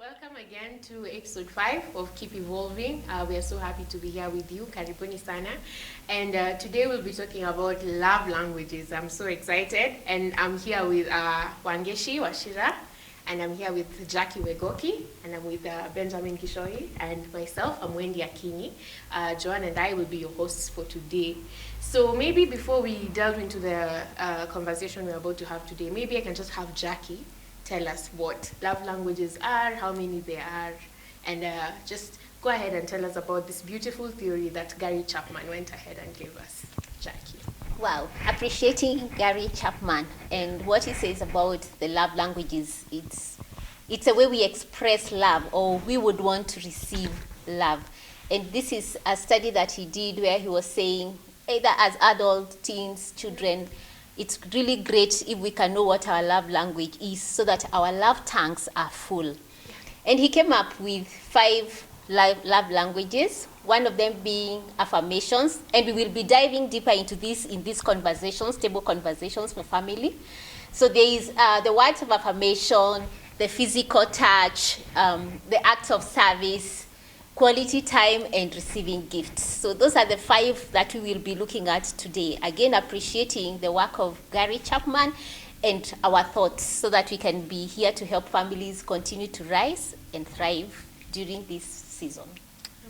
Welcome again to episode 5 of Keep Evolving. We are so happy to be here with you, Karibuni Sana. And today we'll be talking about love languages. I'm so excited. And I'm here with Wangeshi Washira, and I'm here with Jackie Wegoki, and I'm with Benjamin Kishoi, and myself, I'm Wendy Akinyi. Joanne and I will be your hosts for today. So maybe before we delve into the conversation we're about to have today, maybe I can just have Jackie tell us what love languages are, how many there are, and just go ahead and tell us about this beautiful theory that Gary Chapman went ahead and gave us. Jackie. Wow, appreciating Gary Chapman and what he says about the love languages. It's a way we express love, or we would want to receive love. And this is a study that he did where he was saying, either as adults, teens, children, it's really great if we can know what our love language is so that our love tanks are full. And he came up with 5 love languages, one of them being affirmations. And we will be diving deeper into this in these conversations, table conversations for family. So there is the words of affirmation, the physical touch, the acts of service, quality time, and receiving gifts. So those are the 5 that we will be looking at today. Again, appreciating the work of Gary Chapman and our thoughts so that we can be here to help families continue to rise and thrive during this season.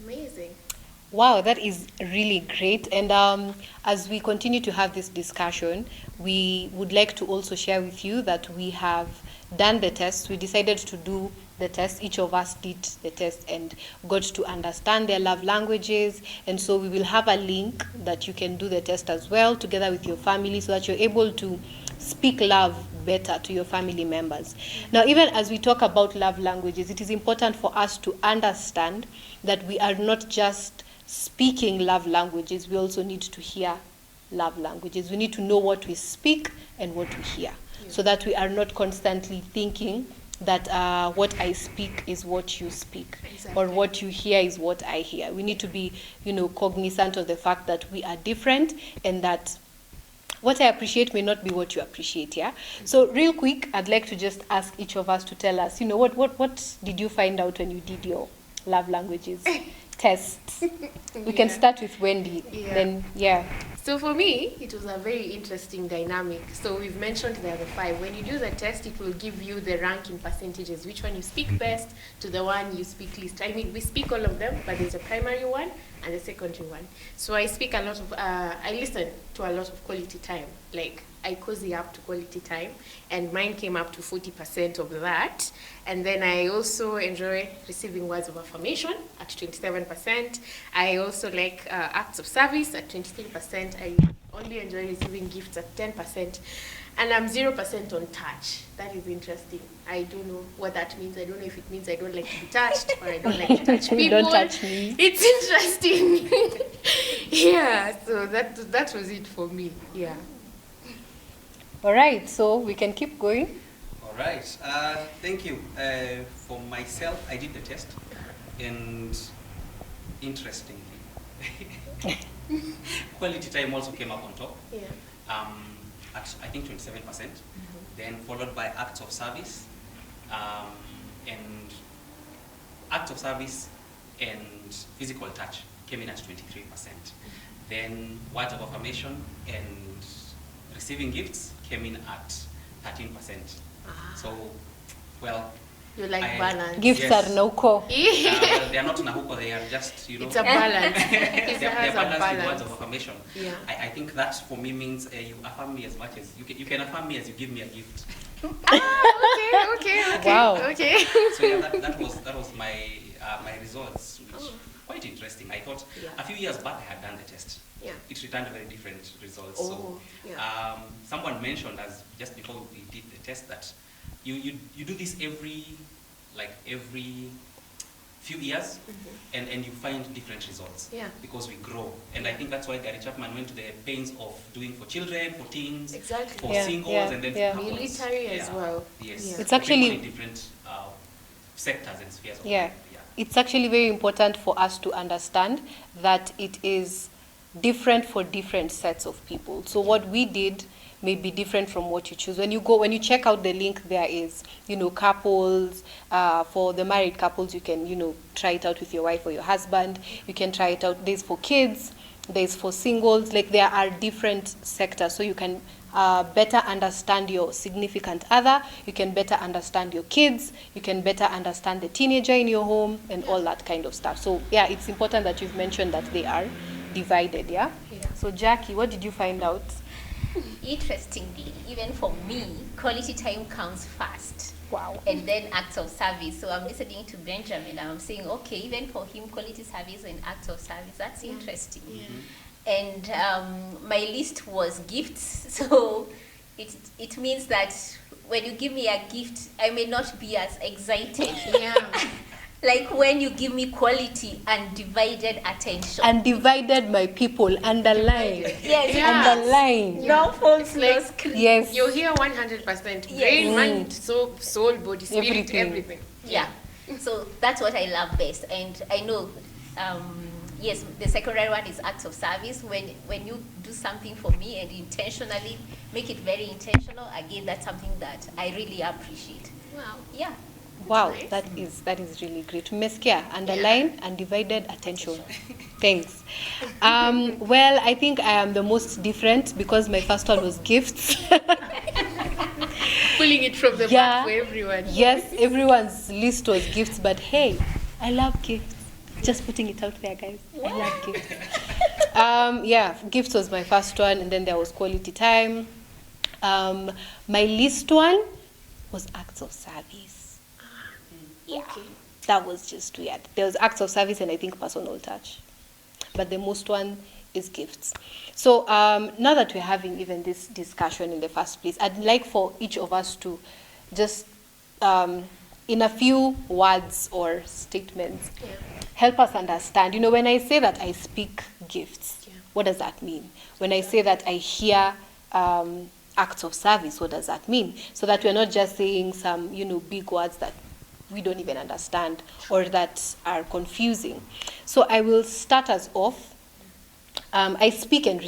Amazing. Wow, that is really great. And as we continue to have this discussion, we would like to also share with you that we have done the test. We decided to do the test. Each of us did the test and got to understand their love languages. And so we will have a link that you can do the test as well together with your family so that you're able to speak love better to your family members. Now, even as we talk about love languages, it is important for us to understand that we are not just speaking love languages, we also need to hear love languages. We need to know what we speak and what we hear, so that we are not constantly thinking that what I speak is what you speak, exactly, or what you hear is what I hear. We need to be, cognizant of the fact that we are different and that what I appreciate may not be what you appreciate, yeah? So real quick, I'd like to just ask each of us to tell us, what did you find out when you did your love languages tests? We can start with Wendy, then, So for me, it was a very interesting dynamic. So we've mentioned there are the 5. When you do the test, it will give you the rank in percentages, which one you speak best to the one you speak least. I mean, we speak all of them, but there's a primary one and a secondary one. So I speak a lot of, I listen to a lot of quality time. Like, I cozy up to quality time, and mine came up to 40% of that. And then I also enjoy receiving words of affirmation at 27%. I also like acts of service at 23%. I only enjoy receiving gifts at 10%. And I'm 0% on touch. That is interesting. I don't know what that means. I don't know if it means I don't like to be touched or I don't like to touch people. Don't touch me. It's interesting. So that was it for me. Yeah. All right, so we can keep going. All right, thank you. For myself, I did the test, and interestingly, quality time also came up on top. Yeah. At I think 27%, then followed by acts of service, and acts of service and physical touch came in at 23%. Then words of affirmation and receiving gifts came in at 13%. So, well, you like balance. Gifts yes. are no core. Well, they are not nahuko, they are just, It's a balance. they has are a balanced with balance. words of affirmation. Yeah. I think that for me means you affirm me as much as you can affirm me as you give me a gift. Okay. Wow. Okay. So yeah, that was my my results, which quite interesting. I thought a few years back I had done the test. Yeah. It returned very different results. Someone mentioned as just before we did the test that you do this every few years, and you find different results. Yeah. Because we grow, and I think that's why Gary Chapman went to the pains of doing for children, for teens, Exactly. for Yeah, singles, and then for couples. Military as well. Yes. Yeah. It's actually in different sectors and spheres of Yeah, life. it's actually very important for us to understand that it is different for different sets of people. So what we did may be different from what you choose. When you check out the link, there is, couples, for the married couples, you can, try it out with your wife or your husband. You can try it out. There's for kids, there's for singles. Like, there are different sectors, so you can better understand your significant other, you can better understand your kids, you can better understand the teenager in your home, and all that kind of stuff. So yeah, it's important that you've mentioned that they are divided. Yeah. So Jackie, what did you find out? Interestingly, even for me, quality time comes first. Wow. And then acts of service. So I'm listening to Benjamin, and I'm saying, okay, even for him, quality service and acts of service, that's interesting. Yeah. And my list was gifts. So it means that when you give me a gift, I may not be as excited. Yeah. Like when you give me quality undivided attention. Undivided, my people, underline. Yes. Underline. No false It's like- screen. Yes. You're here 100%. Yes. Brain, mind, soul, body, spirit, Everything. everything. Yeah. So that's what I love best. And I know, yes, the secondary one is acts of service. When you do something for me and intentionally make it very intentional, again, that's something that I really appreciate. Wow. Yeah. Wow, Nice. that is really great. Meskia, underline, undivided attention. Thanks. Well, I think I am the most different because my first one was gifts. Pulling it from the back for everyone. Yes, everyone's list was gifts, but hey, I love gifts. Just putting it out there, guys. I love gifts. Yeah, gifts was my first one, and then there was quality time. My least one was acts of service. Yeah, Okay. that was just weird. There was acts of service and I think personal touch, but the most one is gifts. So now that we're having even this discussion in the first place, I'd like for each of us to just, in a few words or statements, help us understand. When I say that I speak gifts, what does that mean? When I say that I hear acts of service, what does that mean? So that we're not just saying some, big words that we don't even understand or that are confusing. So I will start us off. I speak and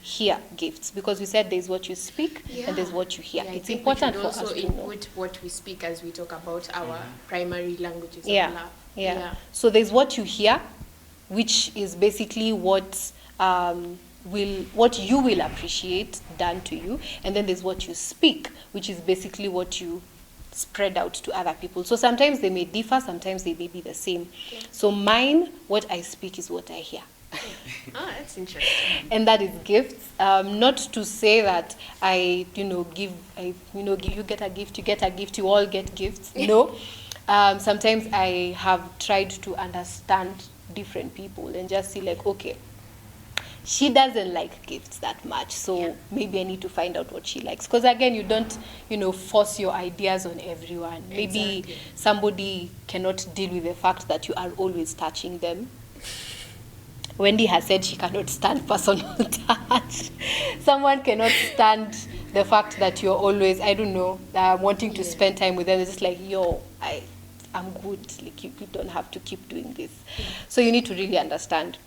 hear gifts, because we said there's what you speak and there's what you hear. Yeah, it's I think important we for should us also to know. input what we speak as we talk about our primary languages Yeah, of love. yeah. So there's what you hear, which is basically what you will appreciate done to you, and then there's what you speak, which is basically what you spread out to other people. So sometimes they may differ, sometimes they may be the same. Yeah. So mine, what I speak is what I hear. Oh, that's interesting. And that is gifts. Not to say that I, give, you get a gift, you all get gifts. No. Sometimes I have tried to understand different people and just see like, okay, she doesn't like gifts that much, so maybe I need to find out what she likes. Because again, you don't, force your ideas on everyone. Maybe somebody cannot deal with the fact that you are always touching them. Wendy has said she cannot stand personal touch. Someone cannot stand the fact that you're always, I don't know, wanting to spend time with them. It's just like, I'm good. Like, you don't have to keep doing this. So you need to really understand.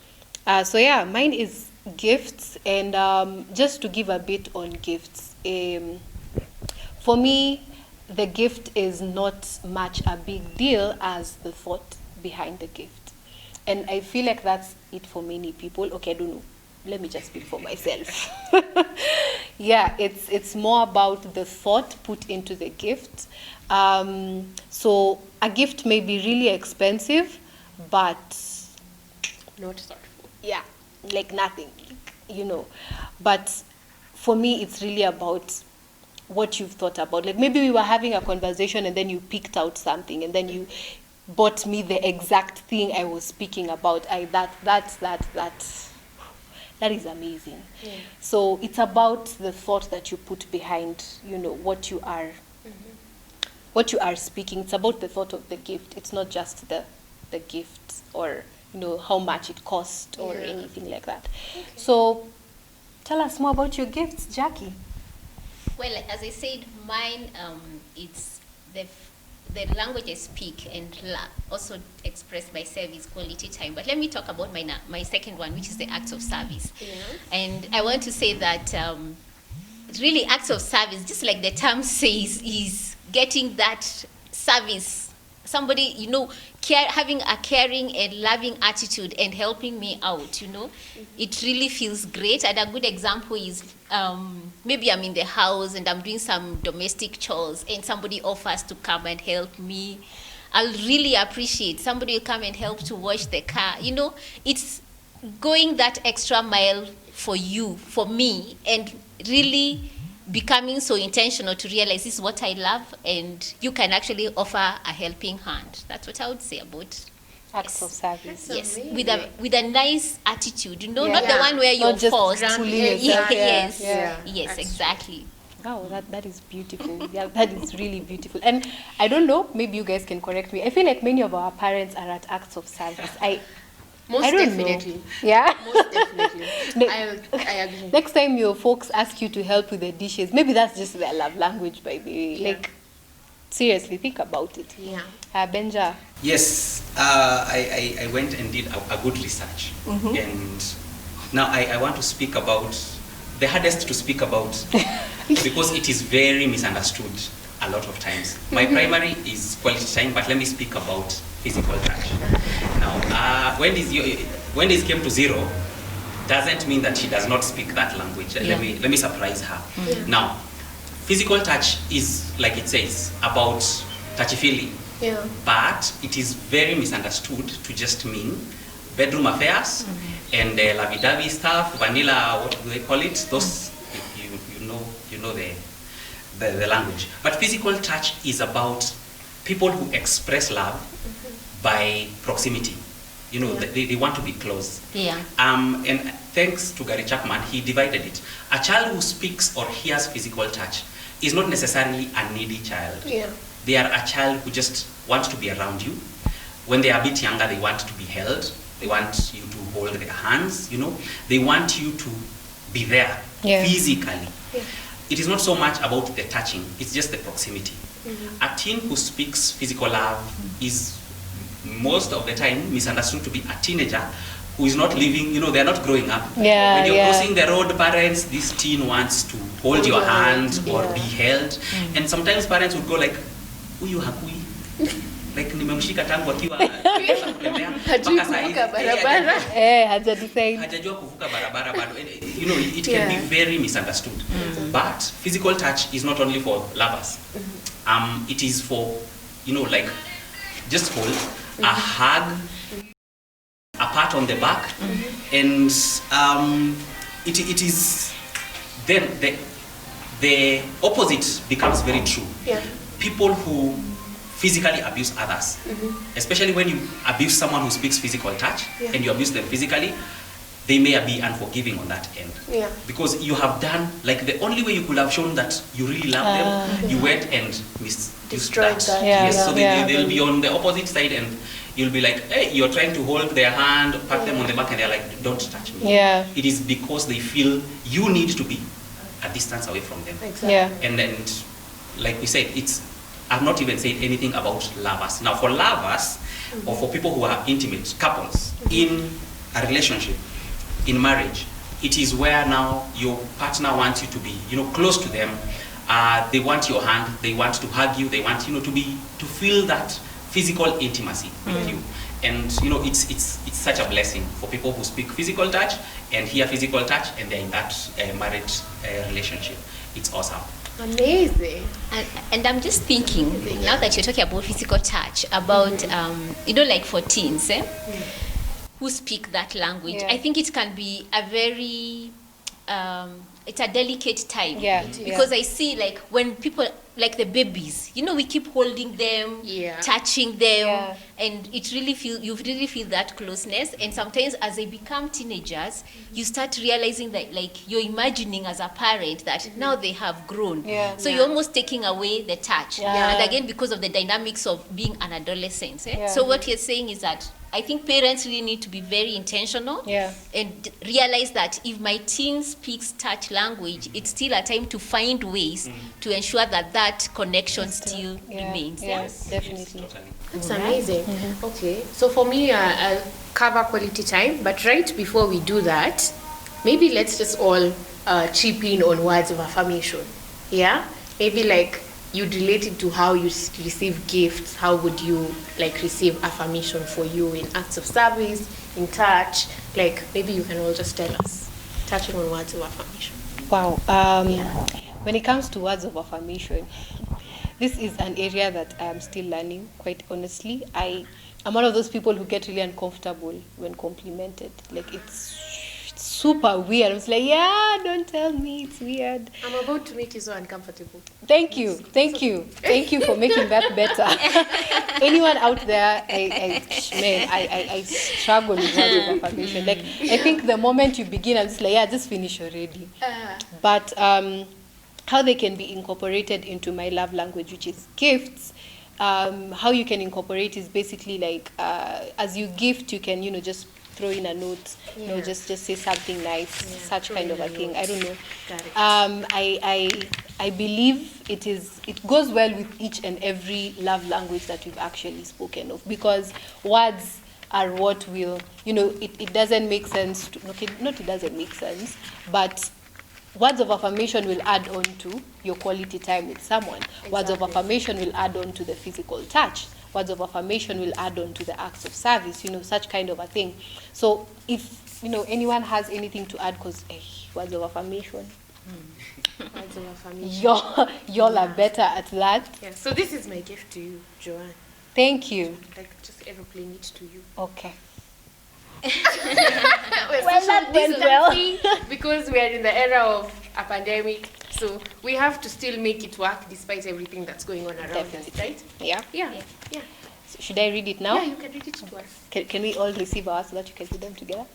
So yeah, mine is gifts, and just to give a bit on gifts, for me, the gift is not much a big deal as the thought behind the gift. And I feel like that's it for many people. Okay, I don't know. Let me just speak for myself. Yeah, it's more about the thought put into the gift. So a gift may be really expensive, but Not thoughtful. yeah, like nothing, But for me, it's really about what you've thought about. Like maybe we were having a conversation and then you picked out something and then you bought me the exact thing I was speaking about. That is amazing. Yeah. So it's about the thought that you put behind, what you are speaking. It's about the thought of the gift. It's not just the gift or how much it cost or anything like that. Okay. So tell us more about your gifts, Jackie. Well, as I said, mine, it's the language I speak and also express myself is quality time. But let me talk about my second one, which is the acts of service. Yeah. And I want to say that really acts of service, just like the term says, is getting that service. Somebody, having a caring and loving attitude and helping me out, it really feels great. And a good example is maybe I'm in the house and I'm doing some domestic chores and somebody offers to come and help me. I'll really appreciate. Somebody will come and help to wash the car. It's going that extra mile for you, for me, and really becoming so intentional to realize this is what I love, and you can actually offer a helping hand. That's what I would say about Acts of service. yes, amazing. with a nice attitude, not Yeah. the one where you're Not just forced. grumpy. Yes, Yeah. yes, That's exactly. Oh, that is beautiful. Yeah, that is really beautiful. And I don't know, maybe you guys can correct me. I feel like many of our parents are at acts of service. Most I don't definitely. know. Yeah. Most definitely. No. I agree. Next time your folks ask you to help with the dishes, maybe that's just their love language, by the way. Yeah. Like, seriously, think about it. Yeah. Benja. Yes, I went and did a good research. And now I want to speak about the hardest to speak about because it is very misunderstood a lot of times. My primary is quality time, but let me speak about physical touch. Now, when this came to 0, doesn't mean that she does not speak that language. Yeah. Let me surprise her. Yeah. Now, physical touch is, like it says, about touchy-feely. Yeah. But it is very misunderstood to just mean bedroom affairs and lovey-dovey stuff, vanilla, what do they call it? Those, you know the language. But physical touch is about people who express love by proximity. Yeah. They want to be close. Yeah. And thanks to Gary Chapman, he divided it. A child who speaks or hears physical touch is not necessarily a needy child. Yeah. They are a child who just wants to be around you. When they are a bit younger, they want to be held. They want you to hold their hands, They want you to be there physically. Yeah. It is not so much about the touching, it's just the proximity. A teen who speaks physical love is most of the time misunderstood to be a teenager who is not living, they're not growing up. Yeah, when you're yeah. crossing the road, parents, this teen wants to hold your hand or be held. And sometimes parents would go like, huyu hakui. Like nimemshika tangu akiwa kutembea Hajui mpaka saa hizi. kuvuka barabara. Haja decide. Hajajua kuvuka barabara bado. It can be very misunderstood. But physical touch is not only for lovers. It is for, like just hold, a hug, a pat on the back, and it is then the opposite becomes very true. Yeah. People who physically abuse others, especially when you abuse someone who speaks physical touch and you abuse them physically, they may be unforgiving on that end. Yeah. Because you have done, like the only way you could have shown that you really love them, you went and Destroyed that. Yeah, Yes, so yeah. they'll be on the opposite side and you'll be like, hey, you're trying to hold their hand, pat them on the back and they're like, don't touch me. Yeah. It is because they feel you need to be a distance away from them. Exactly. Yeah. And then, like we said, I've not even said anything about lovers. Now, for lovers, or for people who are intimate couples in a relationship, in marriage, it is where now your partner wants you to be, close to them. They want your hand. They want to hug you. They want, to feel that physical intimacy with you. And it's such a blessing for people who speak physical touch and hear physical touch, and they're in that marriage relationship. It's awesome. Amazing. And I'm just thinking, now that you're talking about physical touch, about, like for teens, who speak that language, Yeah. I think it can be a very, it's a delicate time. Yeah. Because I see, like, when people, like the babies, we keep holding them, touching them, and you really feel that closeness. And sometimes as they become teenagers, you start realizing that, like, you're imagining as a parent that now they have grown. Yeah. So you're almost taking away the touch. Yeah. And again, because of the dynamics of being an adolescent. Yeah. So what you're saying is that I think parents really need to be very intentional Yeah. and realize that if my teen speaks touch language, it's still a time to find ways to ensure that that connection still remains. Yes, definitely. Yes, totally. That's amazing. Okay, so for me, I'll cover quality time, but right before we do that, maybe let's just all chip in on words of affirmation. Yeah, maybe like you'd relate it to how you receive gifts. How would you like receive affirmation for you in acts of service, in touch? Like maybe you can all just tell us, touching on words of affirmation. Wow. When it comes to words of affirmation, this is an area that I am still learning, quite honestly. I'm one of those people who get really uncomfortable when complimented. Like it's super weird. I was like, yeah, don't tell me, it's weird. I'm about to make you so uncomfortable. Thank you for making that better. Anyone out there, I struggle with words of affirmation. Like I think the moment you begin, I'm just like, yeah, just finish already. But how they can be incorporated into my love language, which is gifts. How you can incorporate is basically like as you gift, you can just throw in a note, just say something nice, such kind of a thing. I don't know. Got it. I believe it goes well with each and every love language that we've actually spoken of, because words are what will, it doesn't make sense it doesn't make sense, but words of affirmation will add on to your quality time with someone. Words of affirmation will add on to the physical touch. Words of affirmation will add on to the acts of service, such kind of a thing. So if, anyone has anything to add, because words of affirmation. Words of affirmation. Y'all are better at that. Yeah, so this is my gift to you, Joanne. Thank you. Like just aeroplane it to you. Okay. Well, that went well. Because we are in the era of a pandemic, so we have to still make it work despite everything that's going on around us, right? Yeah. Yeah. So should I read it now? Yeah, you can read it to us. Can we all receive ours so that you can read them together?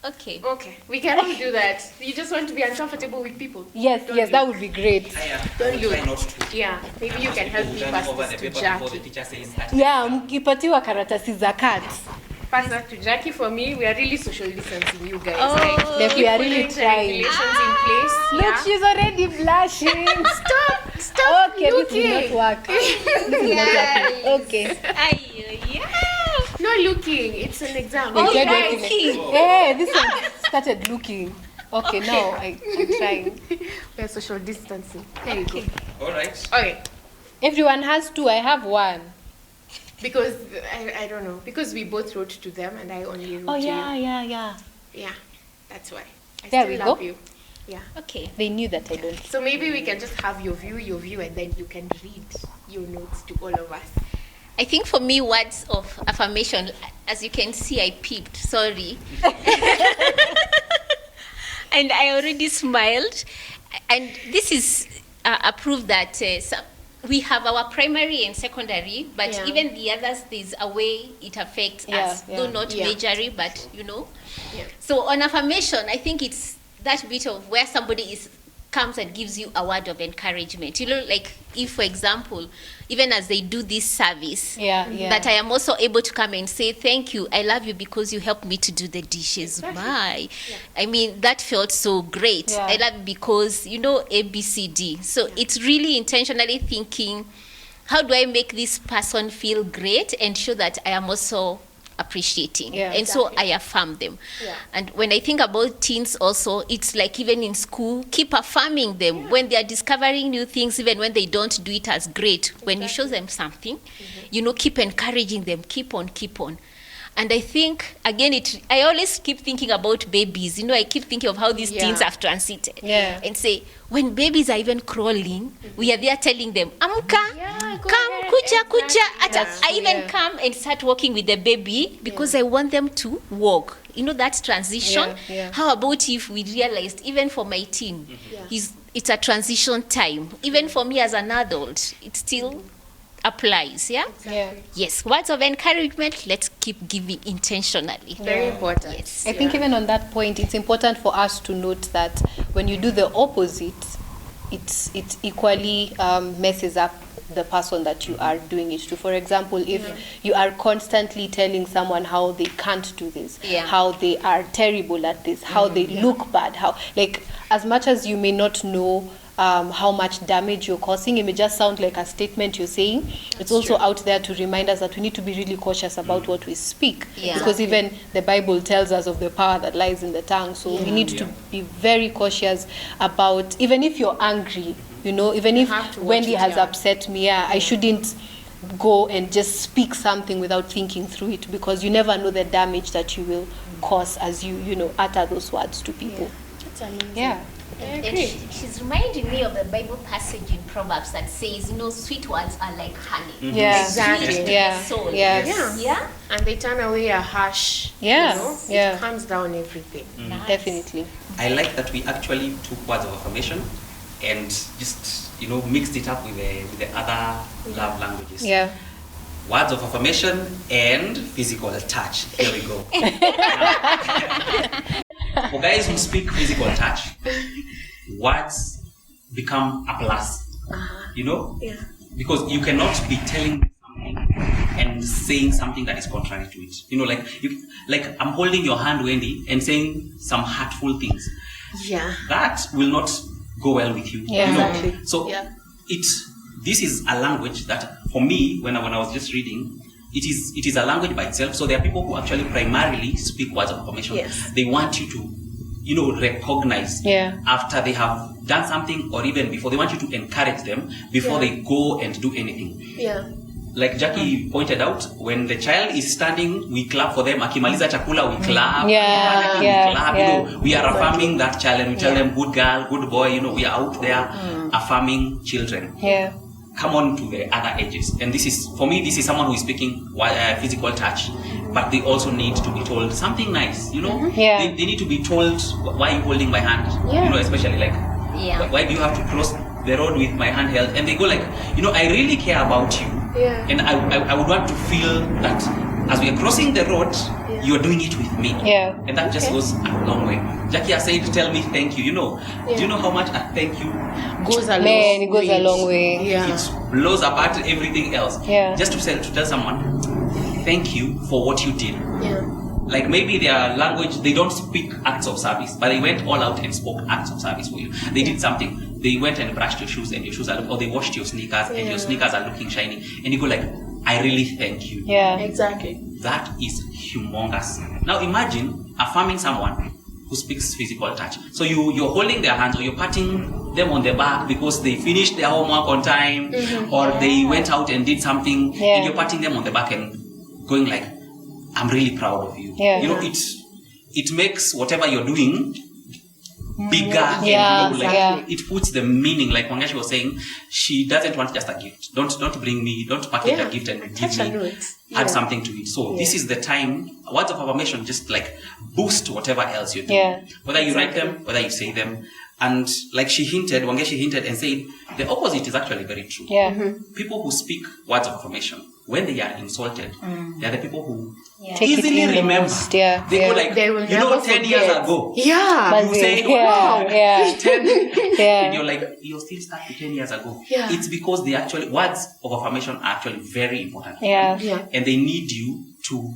Okay. Okay, we can all do that. You just want to be uncomfortable with people. Yes, Don't that look. would be great. Don't I'll look. try not to. Yeah, maybe you can help me Turn pass over this the to paper before the Jackie. teacher says that. Yeah, mkipatiwa karatasi za cards. Pass that to Jackie for me. We are really social distancing, you guys. Oh. Like, Like we are really putting the trying. regulations in place. Look, Yeah. she's already blushing. Stop Okay, looking. this will not work. This will not work. Okay. No looking. It's an exam. They tried guys. looking. Hey, this one started looking. Okay, now I'm trying. We're social distancing. There you go. All right. Okay. Everyone has two. I have one. Because I don't know. Because we both wrote to them and I only wrote Oh, to yeah. you. Yeah. That's why. I There still we love go. you. Yeah. Okay. They knew that I don't. So maybe we can just have your view, and then you can read your notes to all of us. I think for me, words of affirmation, as you can see, I peeped. Sorry. And I already smiled. And this is a proof that we have our primary and secondary, but Yeah. even the others, there's a way it affects us, though not Yeah. majorly, but Yeah. So on affirmation, I think it's that bit of where somebody comes and gives you a word of encouragement. Like if, for example, even as they do this service, that I am also able to come and say, thank you, I love you because you helped me to do the dishes. Exactly. I mean, that felt so great. Yeah. I love you because, A, B, C, D. So it's really intentionally thinking, how do I make this person feel great and show that I am also appreciating, and so I affirm them. And when I think about teens also, it's like even in school, keep affirming them when they are discovering new things, even when they don't do it as great. When you show them something, keep encouraging them, keep on. And I think, again, I always keep thinking about babies. I keep thinking of how these teens have transited. And say, when babies are even crawling, we are there telling them, Amka, come, kucha. I even come and start walking with the baby because I want them to walk. That transition. How about if we realized, even for my teen, it's a transition time. Even for me as an adult, it still applies. Yes, words of encouragement, let's keep giving intentionally. Very important. Yes. I think even on that point, it's important for us to note that when you do the opposite, it equally messes up the person that you are doing it to. For example, if you are constantly telling someone how they can't do this, how they are terrible at this, how they look bad, how, like, as much as you may not know how much damage you're causing, it may just sound like a statement you're saying. It's also out there to remind us that we need to be really cautious about what we speak, because even the Bible tells us of the power that lies in the tongue. So we need to be very cautious about, even if you're angry, you know, even if Wendy has upset me, I shouldn't go and just speak something without thinking through it, because you never know the damage that you will cause as you know, utter those words to people. That's amazing. Yeah. And she's reminding me of the Bible passage in Proverbs that says, you know, sweet words are like honey. Yeah, exactly. Sweet to Yeah. the soul. Yeah. And they turn away a harsh, Yeah. you know, Yeah. it calms down everything. Nice. Definitely. I like that we actually took words of affirmation and just, you know, mixed it up with the other love languages. Yeah. Words of affirmation and physical touch. Here we go. For guys who speak physical touch, words become a plus. You know? Yeah. Because you cannot be telling me something and saying something that is contrary to it. You know, like I'm holding your hand, Wendy, and saying some hurtful things. Yeah. That will not go well with you. Yeah. You know? Exactly. So this is a language that, for me, when I was just reading, it is a language by itself. So there are people who actually primarily speak words of affirmation. Yes. They want you to, you know, recognize after they have done something, or even before. They want you to encourage them before they go and do anything. Yeah. Like Jackie pointed out, when the child is standing, we clap for them. Akimaliza chakula, we clap. Yeah, Akimaliza, yeah, we clap. yeah. You know, we are affirming that child, and we tell them, good girl, good boy. You know, we are out there affirming children. Yeah. Come on to the other edges. And this is, for me, this is someone who is speaking physical touch, but they also need to be told something nice, you know? Yeah. They need to be told, why are you holding my hand? Yeah. You know, especially like, why do you have to cross the road with my hand held? And they go like, you know, I really care about you. Yeah. And I would want to feel that as we are crossing the road, you are doing it with me. Yeah. And that just goes a long way. Jackie has said, tell me thank you. You know, do you know how much a thank you Goes a Man, it goes a long way. Yeah. it blows apart everything else. Yeah. Just to tell someone, thank you for what you did. Yeah. Like maybe their language, they don't speak acts of service, but they went all out and spoke acts of service for you. They did something. They went and brushed your shoes, and your shoes are, or they washed your sneakers, and your sneakers are looking shiny. And you go like, I really thank you. Yeah. Exactly. That is humongous. Now imagine affirming someone who speaks physical touch. So you're holding their hands, or you're patting them on the back because they finished their homework on time, or they went out and did something, and you're patting them on the back and going like, I'm really proud of you. Yeah. You know, it makes whatever you're doing bigger, and you know, like, it puts the meaning. Like Wangeshi was saying, she doesn't want just a gift. Don't package a gift and give me. Add something to it. So this is the time. Words of affirmation just like boost whatever else you do. Yeah. Whether you write them, whether you say them. And like Wangeshi hinted and said, the opposite is actually very true. Yeah. People who speak words of affirmation, when they are insulted, they are the people who Take it easily in the remember. most. Yeah. They go like, They will you know, never 10 years forget. ago. Yeah. You say, Yeah. Yeah. 10. And Yeah. you're like, you're still stuck to 10 years ago. Yeah. It's because they actually, words of affirmation are actually very important. Yeah. Yeah. And they need you to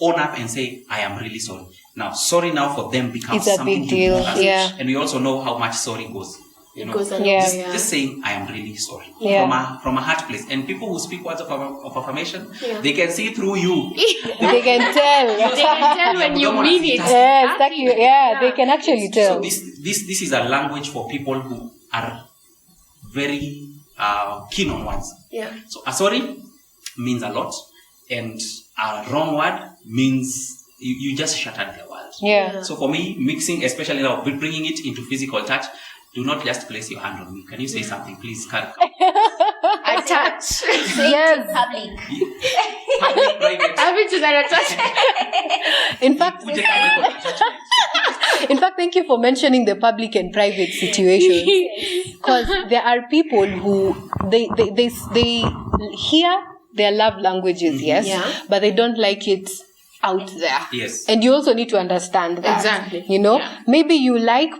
own up and say, I am really sorry. Now, sorry now for them becomes It's a something big deal. humongous. Yeah. And we also know how much sorry goes. You It know, goes a long Yeah. way. just saying, I am really sorry. Yeah. From a heart place. And people who speak words of affirmation, Yeah. they can see through you. They can tell. They can tell when you mean it. Yes, they can actually tell. So this is a language for people who are very keen on words. Yeah. So a sorry means a lot, and a wrong word means you just shattered their world. Yeah. So for me, mixing, especially now, bringing it into physical touch, do not just place your hand on me. Can you say something, please? A touch. Say Yes. it in public. Public, private. Having to that touch. In fact, Put it on in fact, thank you for mentioning the public and private situations, because there are people who they hear their love languages, yes, Yeah. but they don't like it out there. Yes. And you also need to understand that. Exactly. You know, Yeah. maybe you like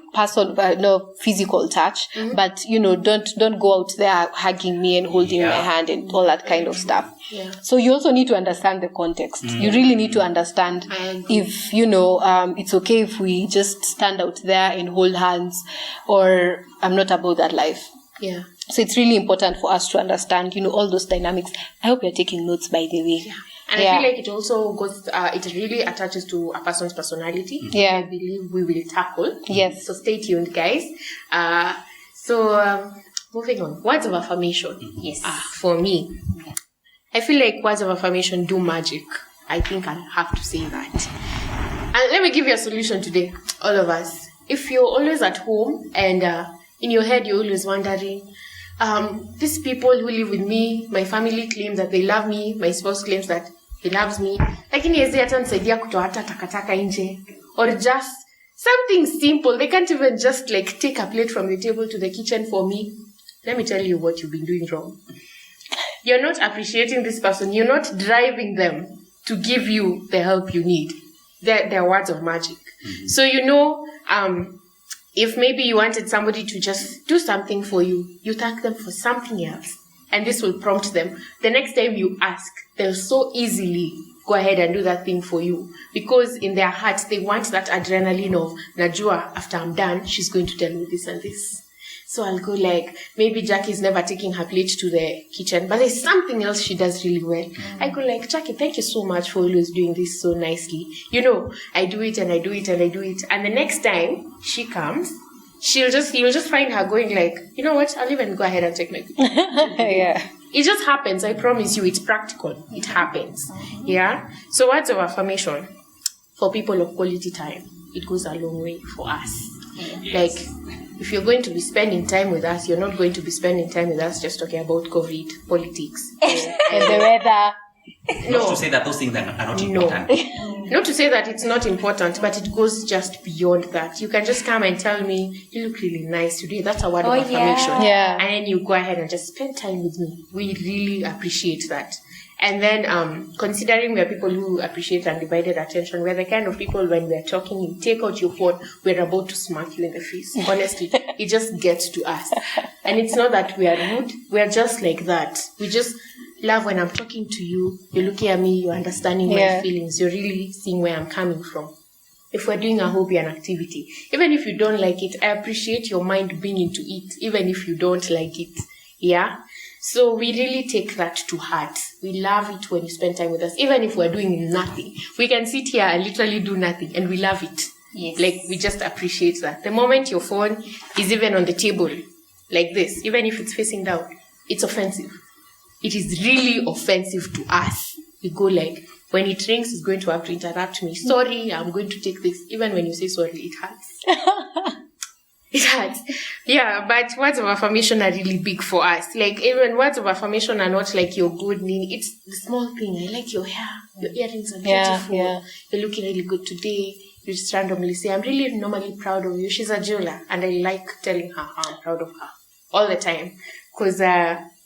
physical touch, but don't go out there hugging me and holding my hand and all that kind of stuff. Yeah. So you also need to understand the context. You really need to understand if, it's okay if we just stand out there and hold hands, or I'm not about that life. Yeah. So it's really important for us to understand, all those dynamics. I hope you're taking notes, by the way. Yeah. And I feel like it also goes, it really attaches to a person's personality. Yeah. I believe we will tackle. Yes. So stay tuned, guys. Moving on. Words of affirmation. Yes. For me, I feel like words of affirmation do magic. I think I have to say that. And let me give you a solution today, all of us. If you're always at home and in your head you're always wondering, these people who live with me, my family claims that they love me, my spouse claims that he loves me, lakini hawezi hata nisaidia kutoa hata takataka nje, or just something simple. They can't even just like take a plate from the table to the kitchen for me. Let me tell you what you've been doing wrong. You're not appreciating this person. You're not driving them to give you the help you need. They're words of magic. Mm-hmm. So, if maybe you wanted somebody to just do something for you, you thank them for something else. And this will prompt them. The next time you ask, they'll so easily go ahead and do that thing for you. Because in their hearts, they want that adrenaline of, Najua, after I'm done, she's going to tell me this and this. So I'll go like, maybe Jackie's never taking her plate to the kitchen, but there's something else she does really well. I go like, Jackie, thank you so much for always doing this so nicely. I do it and I do it and I do it. And the next time she comes, you'll just find her going like, you know what, I'll even go ahead and take my plate. Yeah. It just happens. I promise you, it's practical. It happens. Yeah. So words of affirmation for people of quality time, it goes a long way for us. Yes. Like, if you're going to be spending time with us, you're not going to be spending time with us just talking about COVID, politics, And the weather. Not to say that those things are not important. Not to say that it's not important, but it goes just beyond that. You can just come and tell me, you look really nice today. That's a word of affirmation. Yeah. And then you go ahead and just spend time with me. We really appreciate that. And then, considering we're people who appreciate undivided attention, we're the kind of people when we're talking, you take out your phone, we're about to smack you in the face. Honestly, it just gets to us. And it's not that we are rude. We're just like that. We just love when I'm talking to you, you're looking at me, you're understanding my feelings, you're really seeing where I'm coming from. If we're doing a hobby and activity, even if you don't like it, I appreciate your mind being into it, even if you don't like it. Yeah? So we really take that to heart. We love it when you spend time with us, even if we're doing nothing. We can sit here and literally do nothing, and we love it. Yes. Like, we just appreciate that. The moment your phone is even on the table, like this, even if it's facing down, it's offensive. It is really offensive to us. We go like, when it rings, it's going to have to interrupt me. Sorry, I'm going to take this. Even when you say sorry, it hurts. It hurts. Yeah, but words of affirmation are really big for us. Like, even words of affirmation are not like your good name. It's the small thing. I like your hair. Your earrings are beautiful. Yeah. You're looking really good today. You just randomly say, I'm really normally proud of you. She's a jeweler. And I like telling her how I'm proud of her all the time. Because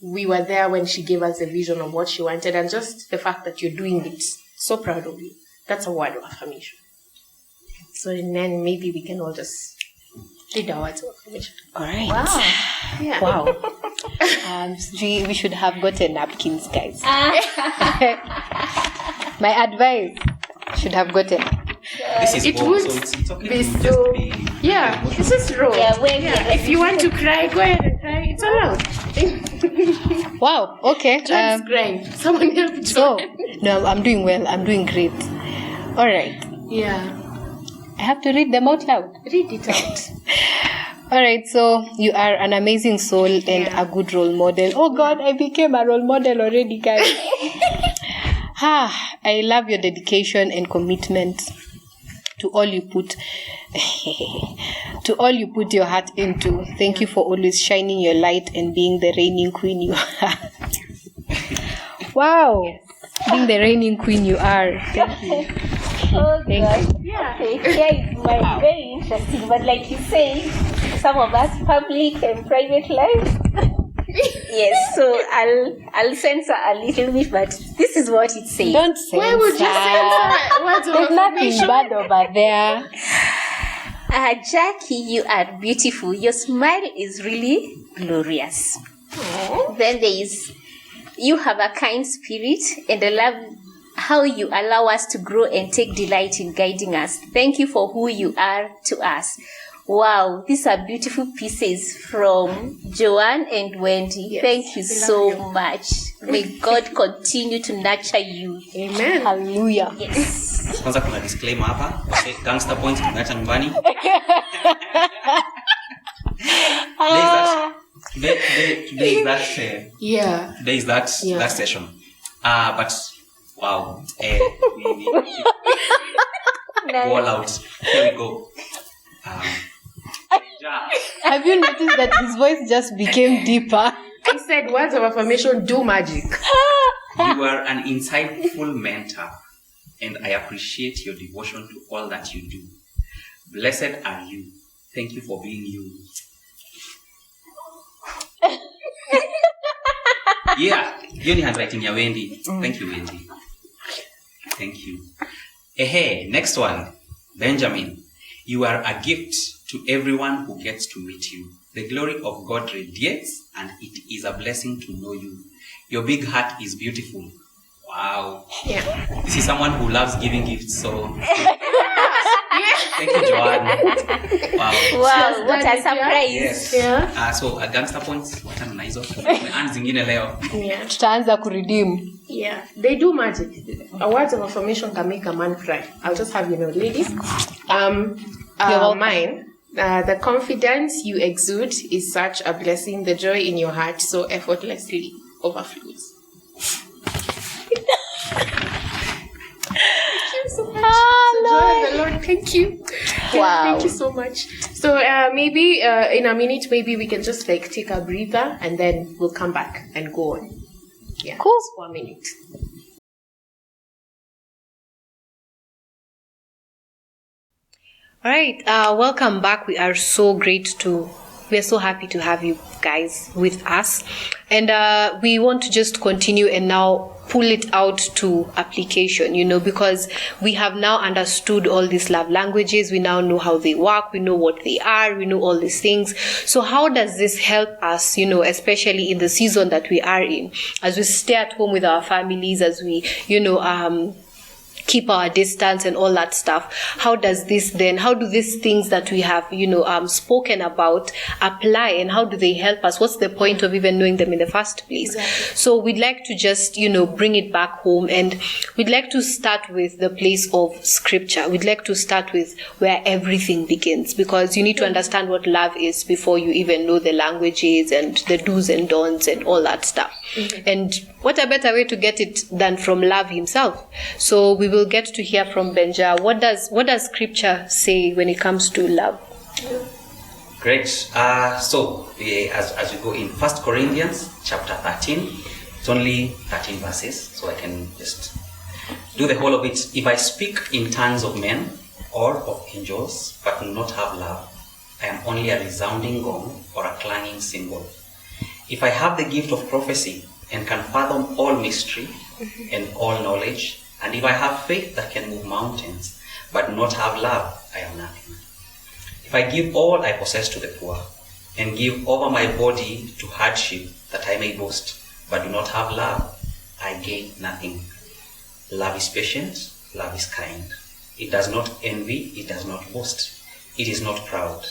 we were there when she gave us a vision of what she wanted. And just the fact that you're doing it, so proud of you. That's a word of affirmation. So then maybe we can all just read our words of affirmation. All right. Wow. Yeah. Wow. We should have gotten napkins, guys. My advice, should have gotten. This is It raw, would so it's okay be to just so. be... Yeah, this is raw. Yeah, If you want to cry, go ahead and cry. It's allowed. Wow. Okay. Just cry. Someone help So, John. no, I'm doing well. I'm doing great. All right. Yeah. I have to read them out loud. Read it out. All right. So, you are an amazing soul and a good role model. Oh, God, I became a role model already, guys. I love your dedication and commitment to all you put your heart into. Thank you for always shining your light and being the reigning queen you are. Wow. Being the reigning queen you are. Thank you. Oh, Thank God. you. Yeah. Okay, it might be very interesting, but like you say, some of us public and private life. Yes, so I'll censor a little bit, but this is what it says. Don't censor. Why would you censor words of There's nothing affirmation? bad over there. Jackie, you are beautiful. Your smile is really glorious. Aww. Then there is, you have a kind spirit, and I love how you allow us to grow and take delight in guiding us. Thank you for who you are to us. Wow, these are beautiful pieces from Joanne and Wendy. Yes, Thank you we love so you. much. May God continue to nurture you. Amen. Hallelujah. Yes. Kwanza kuna disclaimer hapa. Okay, gangster point tumeacha nyumbani. Today is that session. But wow. We go all out. Here we go. Have you noticed that his voice just became deeper? I said words of affirmation do magic. You are an insightful mentor, and I appreciate your devotion to all that you do. Blessed are you. Thank you for being you. Yeah, hiyo ni handwriting ya Wendy. Thank you, Wendy. Thank you. Next one. Benjamin. You are a gift to everyone who gets to meet you. The glory of God radiates, and it is a blessing to know you. Your big heart is beautiful. Wow. Yeah. This is someone who loves giving gifts, so thank you, Joanne. Wow. Wow, what a surprise. Yes. Yeah. So a gangster points, wachana na hizo. Earn zingine leo. Yeah. Tutaanza kuredeem. Yeah. They do magic. Words of affirmation can make a man cry. I'll just have you know, ladies. Mine. The confidence you exude is such a blessing. The joy in your heart so effortlessly overflows. Thank you so much. The joy of the Lord. Thank you. Wow. Thank you so much. So maybe in a minute, maybe we can just like take a breather and then we'll come back and go on. Yeah. Cool. For a minute. All right, welcome back. We are so happy to have you guys with us. And we want to just continue and now pull it out to application, because we have now understood all these love languages. We now know how they work. We know what they are. We know all these things. So how does this help us, especially in the season that we are in, as we stay at home with our families, as we, keep our distance and all that stuff? How do these things that we have, spoken about apply, and how do they help us? What's the point of even knowing them in the first place? Exactly. So we'd like to just, bring it back home, and we'd like to start with the place of scripture. We'd like to start with where everything begins, because you need to understand what love is before you even know the languages and the do's and don'ts and all that stuff. Mm-hmm. And what a better way to get it than from love himself? So we will get to hear from Benja. What does scripture say when it comes to love? Great. As we go in 1 Corinthians chapter 13, it's only 13 verses, so I can just do the whole of it. If I speak in tongues of men or of angels, but do not have love, I am only a resounding gong or a clanging cymbal. If I have the gift of prophecy and can fathom all mystery and all knowledge, and if I have faith that can move mountains, but do not have love, I am nothing. If I give all I possess to the poor, and give over my body to hardship that I may boast, but do not have love, I gain nothing. Love is patient, love is kind. It does not envy, it does not boast. It is not proud.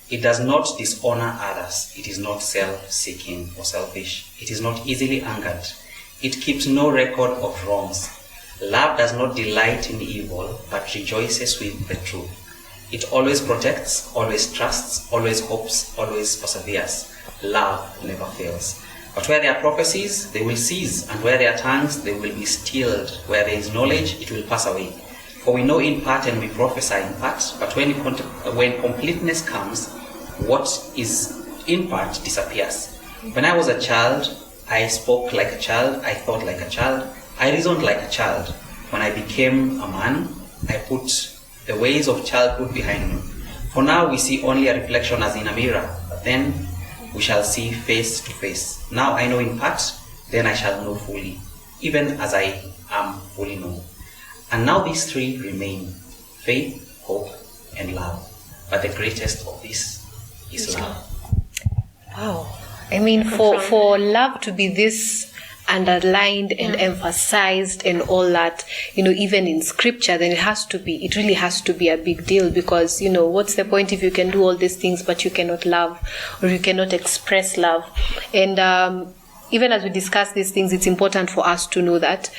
It does not dishonor others. It is not self-seeking or selfish. It is not easily angered. It keeps no record of wrongs. Love does not delight in evil, but rejoices with the truth. It always protects, always trusts, always hopes, always perseveres. Love never fails. But where there are prophecies, they will cease, and where there are tongues, they will be stilled. Where there is knowledge, it will pass away. For we know in part and we prophesy in part, but when completeness comes, what is in part disappears. When I was a child, I spoke like a child, I thought like a child, I reasoned like a child. When I became a man, I put the ways of childhood behind me. For now we see only a reflection as in a mirror, but then we shall see face to face. now I know in part, then I shall know fully, even as I am fully known. And now these three remain: faith, hope, and love. But the greatest of these is love. Wow. I mean, for love to be this underlined and emphasized and all that, even in scripture, then it really has to be a big deal, because, what's the point if you can do all these things but you cannot love, or you cannot express love? And even as we discuss these things, it's important for us to know that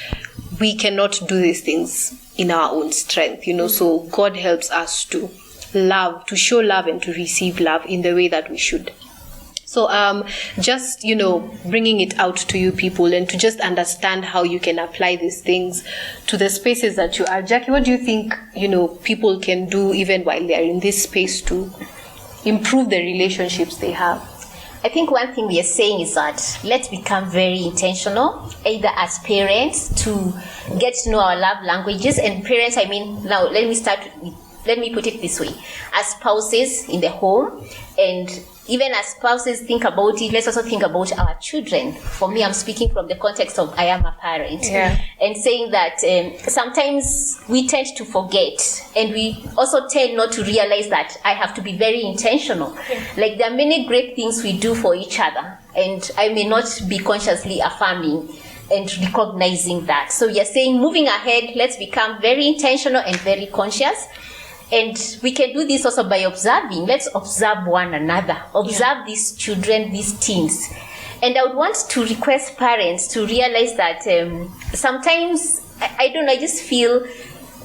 we cannot do these things in our own strength, so God helps us to love, to show love and to receive love in the way that we should. So just, bringing it out to you people and to just understand how you can apply these things to the spaces that you are. Jackie, what do you think, people can do even while they are in this space to improve the relationships they have? I think one thing we are saying is that let's become very intentional, either as parents, to get to know our love languages. And parents, now let me put it this way. As spouses in the home, and even as spouses think about it, let's also think about our children. For me, I'm speaking from the context of I am a parent. And saying that sometimes we tend to forget, and we also tend not to realize that I have to be very intentional. Like, there are many great things we do for each other, and I may not be consciously affirming and recognizing that. So you're saying, moving ahead, let's become very intentional and very conscious. And we can do this also by observing. Let's observe one another. Observe these children, these teens. And I would want to request parents to realize that sometimes, I just feel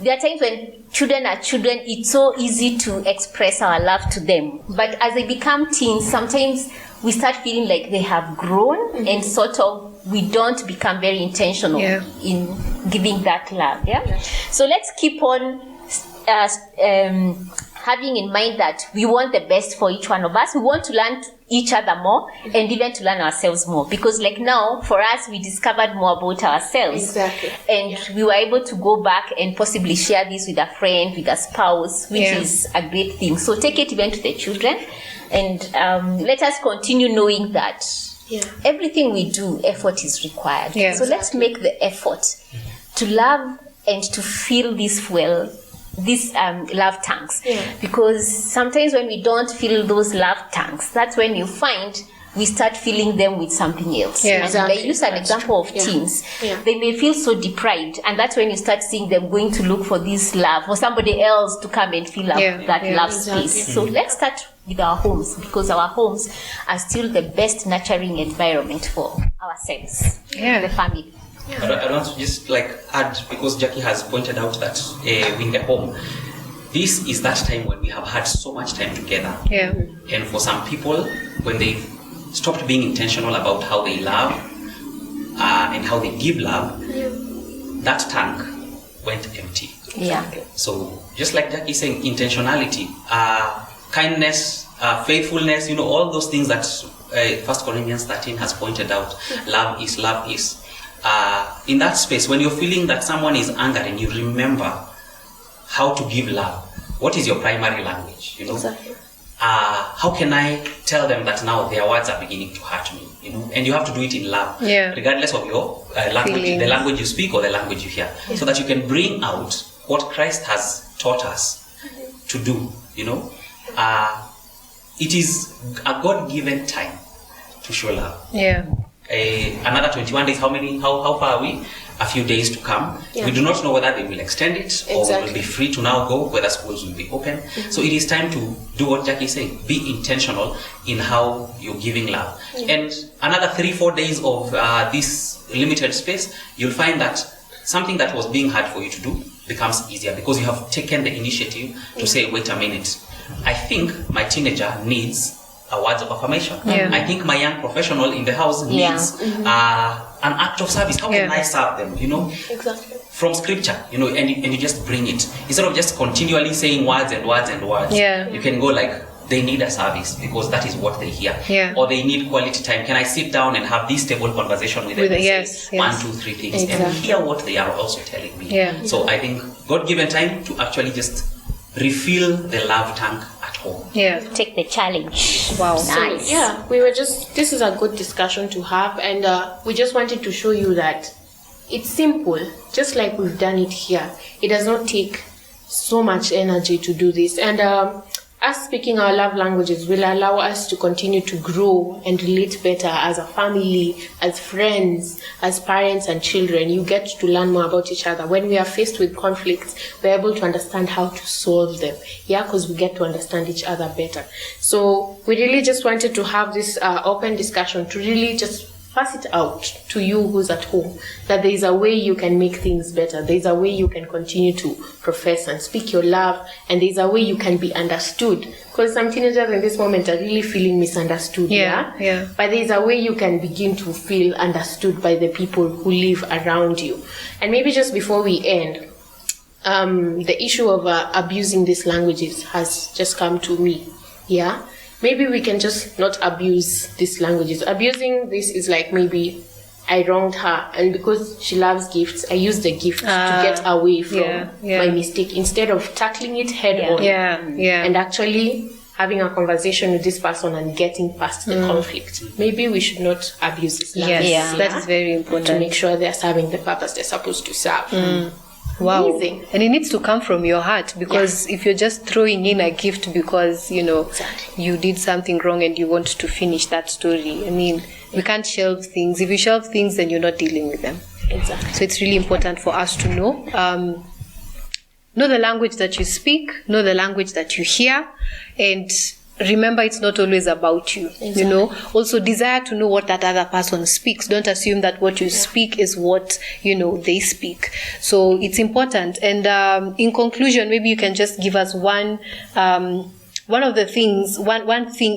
there are times when children are children, it's so easy to express our love to them. But as they become teens, sometimes we start feeling like they have grown, and sort of we don't become very intentional in giving that love. So let's keep on having in mind that we want the best for each one of us. We want to learn each other more, and even to learn ourselves more, because like now for us, we discovered more about ourselves, and we were able to go back and possibly share this with a friend, with a spouse, which is a great thing. So take it even to the children, and let us continue knowing that everything we do, effort is required. So let's make the effort to love and to feel this fuel, these love tanks, because sometimes when we don't feel those love tanks, that's when you find we start filling them with something else. And I use an example of teens. They may feel so deprived, and that's when you start seeing them going to look for this love, for somebody else to come and fill up that love space. So let's start with our homes, because our homes are still the best nurturing environment for ourselves, the family. I want to just add, because Jackie has pointed out that in the home, this is that time when we have had so much time together. And for some people, when they stopped being intentional about how they love and how they give love, that tank went empty. So just like Jackie is saying, intentionality, kindness, faithfulness, all those things that 1 Corinthians 13 has pointed out. Love is. In that space, when you're feeling that someone is angering you, remember how to give love. What is your primary language? How can I tell them that now their words are beginning to hurt me? And you have to do it in love, regardless of your language, the language you speak or the language you hear, so that you can bring out what Christ has taught us to do. It is a God-given time to show love. Another 21 days, how far are we? A few days to come. We do not know whether they will extend it or we will be free to now go, whether schools will be open. So it is time to do what Jackie is saying. Be intentional in how you're giving love. And another 3-4 days of this limited space, you'll find that something that was being hard for you to do becomes easier, because you have taken the initiative to say, wait a minute, I think my teenager needs a words of affirmation. I think my young professional in the house needs an act of service. How can I serve them? From scripture, and you just bring it instead of just continually saying words and words and words. You can go like, they need a service because that is what they hear, or they need quality time. Can I sit down and have this table conversation with them? Say 1, 2, 3 things and hear what they are also telling me. So I think God-given time to actually just refill the love tank at home. Yeah. Take the challenge. Wow. Nice. So, yeah, this is a good discussion to have, and we just wanted to show you that it's simple, just like we've done it here. It does not take so much energy to do this, and us speaking our love languages will allow us to continue to grow and relate better as a family, as friends, as parents and children. You get to learn more about each other. When we are faced with conflicts, we're able to understand how to solve them. Yeah, because we get to understand each other better. So we really just wanted to have this open discussion to really just pass it out to you who's at home, that there is a way you can make things better. There is a way you can continue to profess and speak your love, and there is a way you can be understood. Because some teenagers in this moment are really feeling misunderstood. Yeah. But there is a way you can begin to feel understood by the people who live around you. And maybe just before we end, the issue of abusing these languages has just come to me. Yeah. Maybe we can just not abuse these languages. Abusing this is like, maybe I wronged her, and because she loves gifts, I use the gift to get away from my mistake, instead of tackling it head on. And actually having a conversation with this person and getting past the conflict. Maybe we should not abuse this language. Yes, that is very important. To make sure they're serving the purpose they're supposed to serve. Wow. Amazing. And it needs to come from your heart, because if you're just throwing in a gift because, you did something wrong and you want to finish that story, I mean, we can't shelve things. If you shelve things, then you're not dealing with them. Exactly. So it's really important for us to know the language that you speak, know the language that you hear, and remember, it's not always about you. Exactly. Also desire to know what that other person speaks. Don't assume that what you speak is what they speak. So it's important. And in conclusion, maybe you can just give us one thing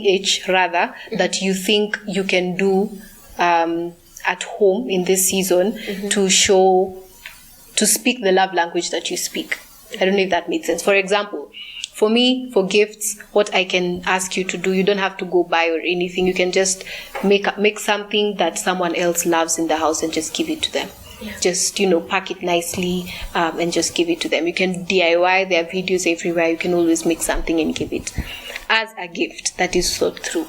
each rather that you think you can do at home in this season to speak the love language that you speak. I don't know if that made sense. For example, for me, for gifts, what I can ask you to do, you don't have to go buy or anything. You can just make something that someone else loves in the house and just give it to them. Yeah. Just, pack it nicely and just give it to them. You can DIY. There are videos everywhere. You can always make something and give it as a gift that is thought through.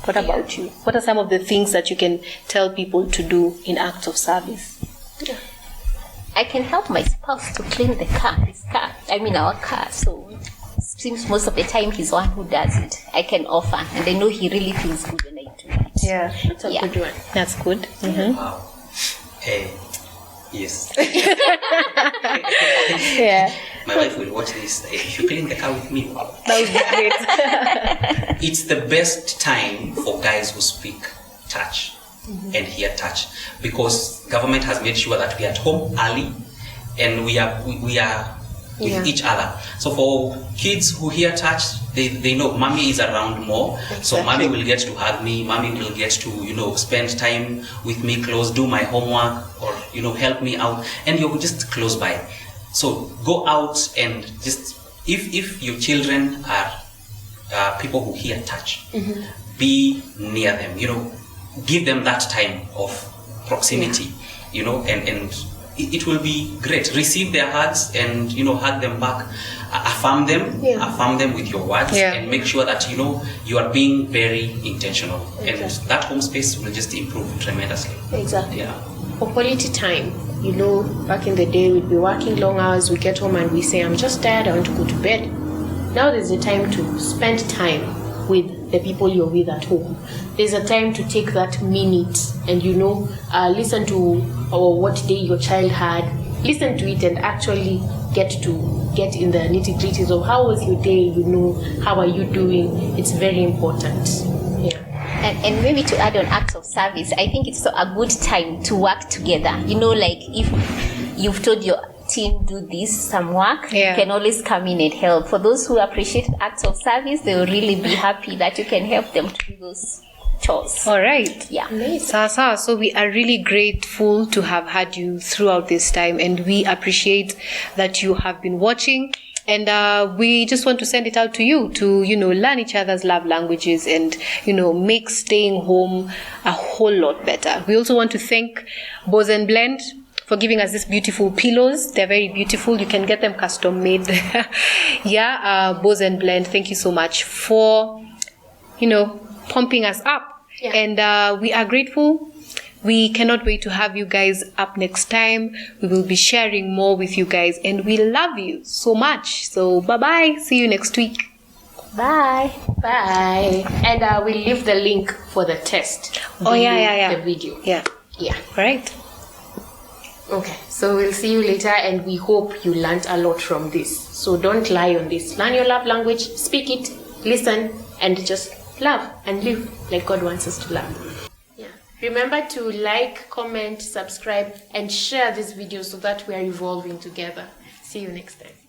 What about you? What are some of the things that you can tell people to do in acts of service? Yeah. I can help my spouse to clean our car. So it seems most of the time he's the one who does it. I can offer, and I know he really feels good when I do it. Yeah, that's a good one. That's good. Mm-hmm. Wow. Yes. Yeah. My wife will watch this. If you clean the car with me, wow. That would be great. It's the best time for guys who speak touch and hear touch, because government has made sure that we are at home early and we are with each other. So for kids who hear touch, they know mommy is around more. Exactly. So mommy will get to hug me, mommy will get to spend time with me, do my homework, or help me out, and you're just close by. So go out and just, if your children are people who hear touch, be near them, give them that time of proximity, and it will be great. Receive their hugs and hug them back. Affirm them with your words, and make sure that you are being very intentional. Exactly. And that home space will just improve tremendously. Exactly. Yeah. For quality time, back in the day we'd be working long hours, we get home and we say, I'm just tired, I want to go to bed. Now there's a time to spend time with the people you're with at home. There's a time to take that minute and listen to what day your child had. Listen to it and actually get in the nitty-gritties of how was your day, how are you doing. It's very important. Yeah. And maybe to add on acts of service, I think it's a good time to work together. Like if you've told your team do some work, you can always come in and help. For those who appreciate acts of service, they will really be happy that you can help them to do those chores. All right. Yeah. So we are really grateful to have had you throughout this time, and we appreciate that you have been watching. And we just want to send it out to you to, learn each other's love languages and, make staying home a whole lot better. We also want to thank Boz and Blend for giving us these beautiful pillows. They're very beautiful. You can get them custom made. Yeah, Bose and Blend, thank you so much for, pumping us up. Yeah. And we are grateful. We cannot wait to have you guys up next time. We will be sharing more with you guys, and we love you so much. So bye-bye. See you next week. Bye. Bye. And we'll leave the link for the test. Oh, yeah. The video. Yeah. Yeah. Right. Okay. So we'll see you later, and we hope you learned a lot from this. So don't lie on this. Learn your love language, speak it, listen, and just love and live like God wants us to love. Yeah. Remember to like, comment, subscribe, and share this video so that we are evolving together. See you next time.